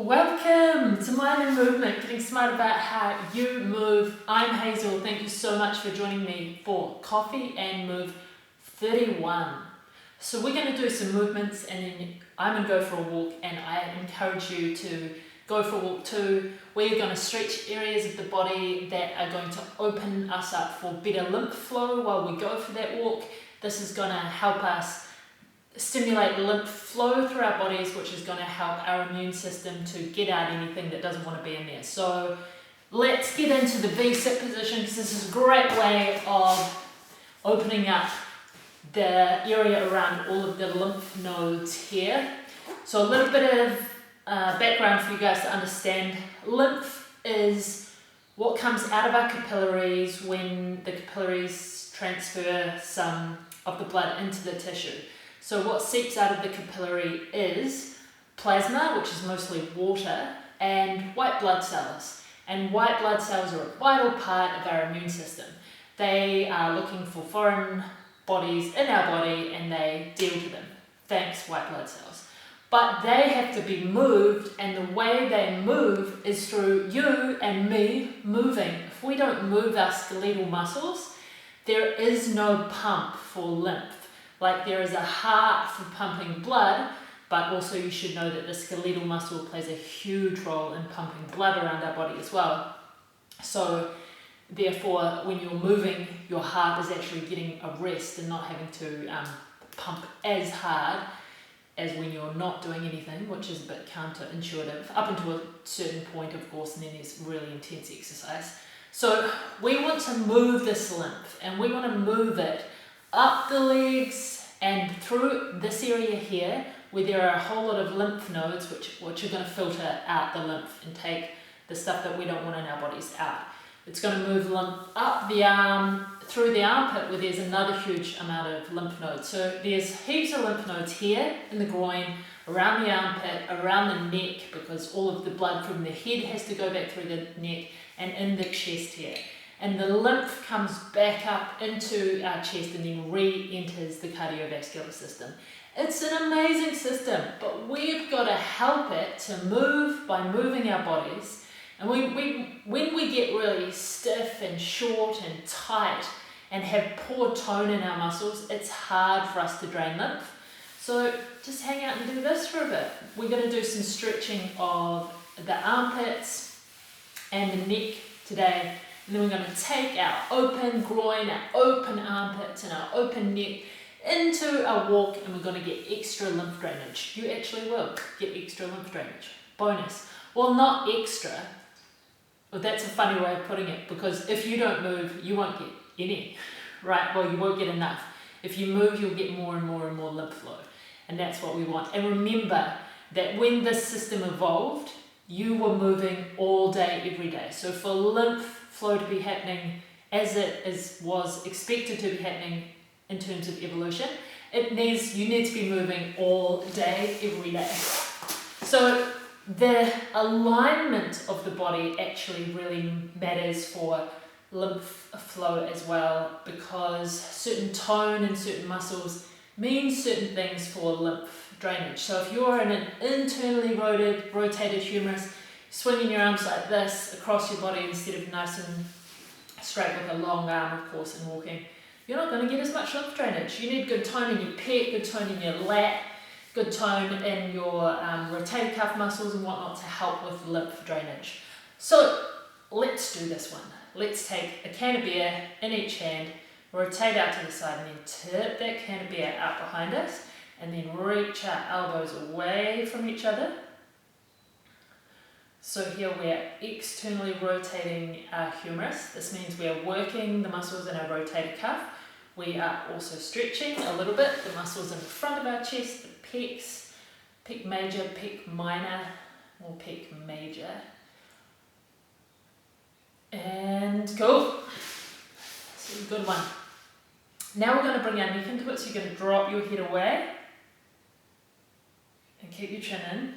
Welcome to Mind and Movement, getting smart about how you move. I'm Hazel. Thank you so much for joining me for Coffee and Move 31. So we're going to do some movements and then I'm going to go for a walk, and I encourage you to go for a walk too. We're going to stretch areas of the body that are going to open us up for better lymph flow while we go for that walk. This is going to help us stimulate lymph flow through our bodies, which is going to help our immune system to get out anything that doesn't want to be in there. So let's get into the V-sit position, because this is a great way of opening up the area around all of the lymph nodes here. So a little bit of background for you guys to understand. Lymph is what comes out of our capillaries when the capillaries transfer some of the blood into the tissue. So what seeps out of the capillary is plasma, which is mostly water, and white blood cells. And white blood cells are a vital part of our immune system. They are looking for foreign bodies in our body and they deal with them. Thanks, white blood cells. But they have to be moved, and the way they move is through you and me moving. If we don't move our skeletal muscles, there is no pump for lymph. Like there is a heart for pumping blood, but also you should know that the skeletal muscle plays a huge role in pumping blood around our body as well. So therefore, when you're moving, your heart is actually getting a rest and not having to pump as hard as when you're not doing anything, which is a bit counterintuitive, up until a certain point, of course, and then there's really intense exercise. So we want to move this lymph, and we want to move it up the legs and through this area here, where there are a whole lot of lymph nodes which are going to filter out the lymph and take the stuff that we don't want in our bodies out. It's going to move lymph up the arm, through the armpit, where there's another huge amount of lymph nodes. So there's heaps of lymph nodes here in the groin, around the armpit, around the neck, because all of the blood from the head has to go back through the neck, and in the chest here. And the lymph comes back up into our chest and then re-enters the cardiovascular system. It's an amazing system, but we've got to help it to move by moving our bodies. And when we get really stiff and short and tight and have poor tone in our muscles, it's hard for us to drain lymph. So just hang out and do this for a bit. We're going to do some stretching of the armpits and the neck today. And then we're going to take our open groin, our open armpits, and our open neck into a walk, and we're going to get extra lymph drainage. You actually will get extra lymph drainage. Bonus. Well, not extra. Well, that's a funny way of putting it, because if you don't move, you won't get any, right? Well, you won't get enough. If you move, you'll get more and more and more lymph flow. And that's what we want. And remember that when this system evolved, you were moving all day, every day. So for lymph flow to be happening as it was expected to be happening in terms of evolution, you need to be moving all day, every day. So the alignment of the body actually really matters for lymph flow as well, because certain tone and certain muscles mean certain things for lymph drainage. So if you're in an internally rotated humerus, swinging your arms like this across your body instead of nice and straight with a long arm, of course, and walking, you're not going to get as much lymph drainage. You need good tone in your pec, good tone in your lat, good tone in your rotator cuff muscles and whatnot to help with lymph drainage. So let's do this one. Let's take a can of beer in each hand, rotate out to the side, and then tip that can of beer out behind us, and then reach our elbows away from each other. So here we're externally rotating our humerus. This means we are working the muscles in our rotator cuff. We are also stretching a little bit the muscles in the front of our chest, the pecs, pec major, pec minor, or pec major. And cool. So good one. Now we're going to bring our neck into it, so you're going to drop your head away and keep your chin in.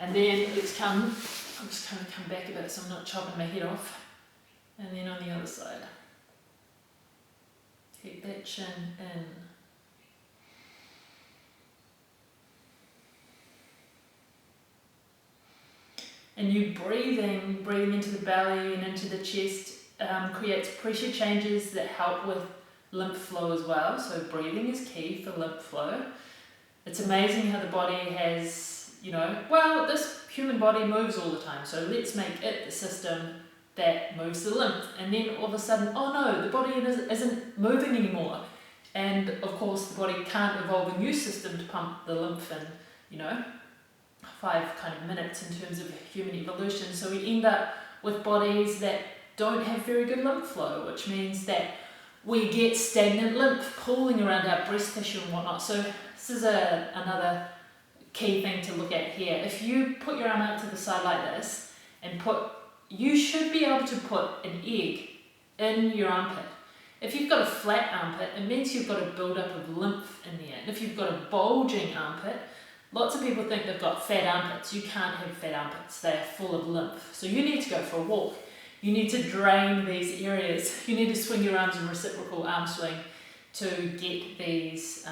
And then I'm just going to come back a bit so I'm not chopping my head off. And then on the other side. Keep that chin in. And you breathing into the belly and into the chest creates pressure changes that help with lymph flow as well. So breathing is key for lymph flow. It's amazing how the body has, well, this human body moves all the time, so let's make it the system that moves the lymph. And then all of a sudden, oh no, the body isn't moving anymore. And of course the body can't evolve a new system to pump the lymph in, 5 kind of minutes in terms of human evolution. So we end up with bodies that don't have very good lymph flow, which means that we get stagnant lymph pooling around our breast tissue and whatnot. So this is another key thing to look at here. If you put your arm out to the side like this and you should be able to put an egg in your armpit. If you've got a flat armpit, it means you've got a build-up of lymph in there. And if you've got a bulging armpit, lots of people think they've got fat armpits. You can't have fat armpits. They are full of lymph. So you need to go for a walk. You need to drain these areas. You need to swing your arms in reciprocal arm swing to get this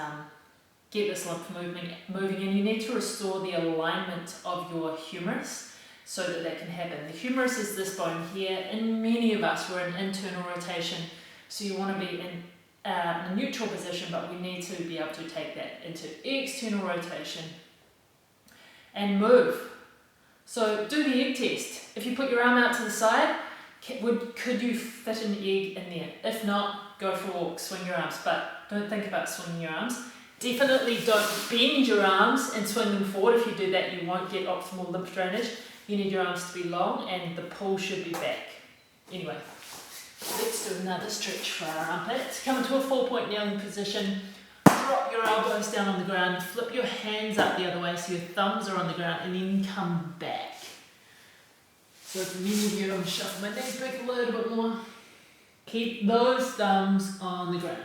lymph moving, and you need to restore the alignment of your humerus so that can happen. The humerus is this bone here. In many of us, we're in internal rotation, so you want to be in a neutral position, but we need to be able to take that into external rotation and move. So do the egg test. If you put your arm out to the side, could you fit an egg in there? If not, go for a walk, swing your arms, but don't think about swinging your arms. Definitely don't bend your arms and swing them forward. If you do that, you won't get optimal lymph drainage. You need your arms to be long and the pull should be back. Anyway, let's do another stretch for our armpits. Come into a 4-point kneeling position. Drop your elbows down on the ground. Flip your hands up the other way so your thumbs are on the ground, and then come back. So for many of you, I'm going to shuffle my neck back a little bit more. Keep those thumbs on the ground.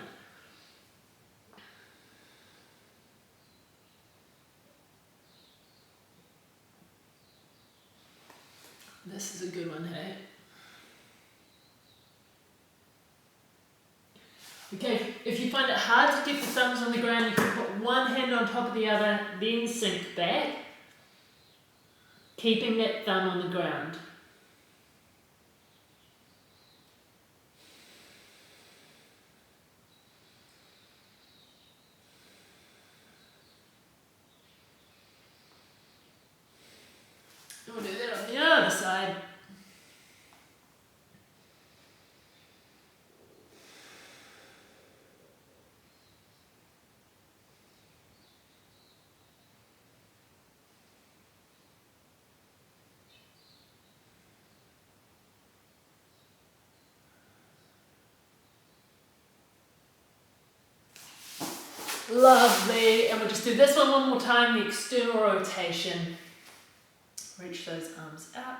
This is a good one, hey? Okay, if you find it hard to keep the thumbs on the ground, you can put one hand on top of the other, then sink back, keeping that thumb on the ground. We'll do that on the other side. Lovely, and we'll just do this one more time, the external rotation. Reach those arms out,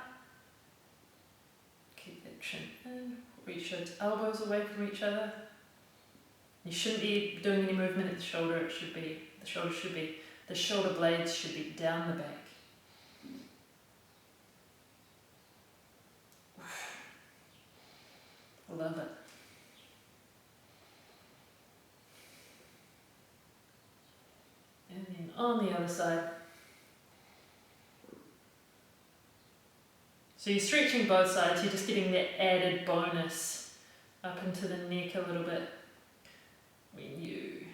keep that chin in, reach those elbows away from each other. You shouldn't be doing any movement at the shoulder, the shoulder blades should be down the back. I love it. And then on the other side. So you're stretching both sides, you're just getting that added bonus up into the neck a little bit when you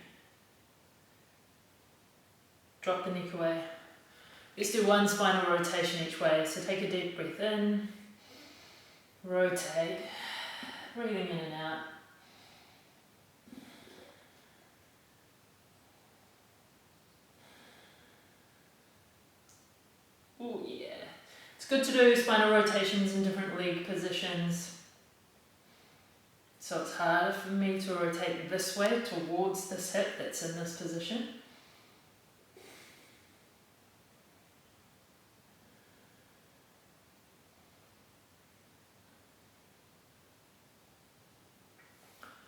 drop the neck away. Let's do one spinal rotation each way. So take a deep breath in, rotate, breathing in and out. Oh yeah. It's good to do spinal rotations in different leg positions. So it's harder for me to rotate this way towards this hip that's in this position.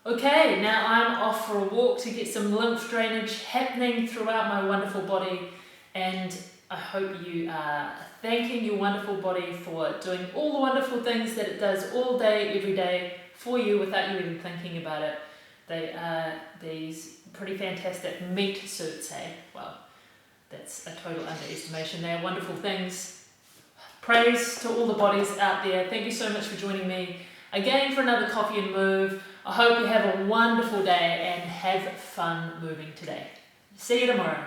Okay, now I'm off for a walk to get some lymph drainage happening throughout my wonderful body, and I hope you are thanking your wonderful body for doing all the wonderful things that it does all day, every day for you without you even thinking about it. They are these pretty fantastic meat suits, hey? Well, that's a total underestimation. They are wonderful things. Praise to all the bodies out there. Thank you so much for joining me again for another Coffee and Move. I hope you have a wonderful day and have fun moving today. See you tomorrow.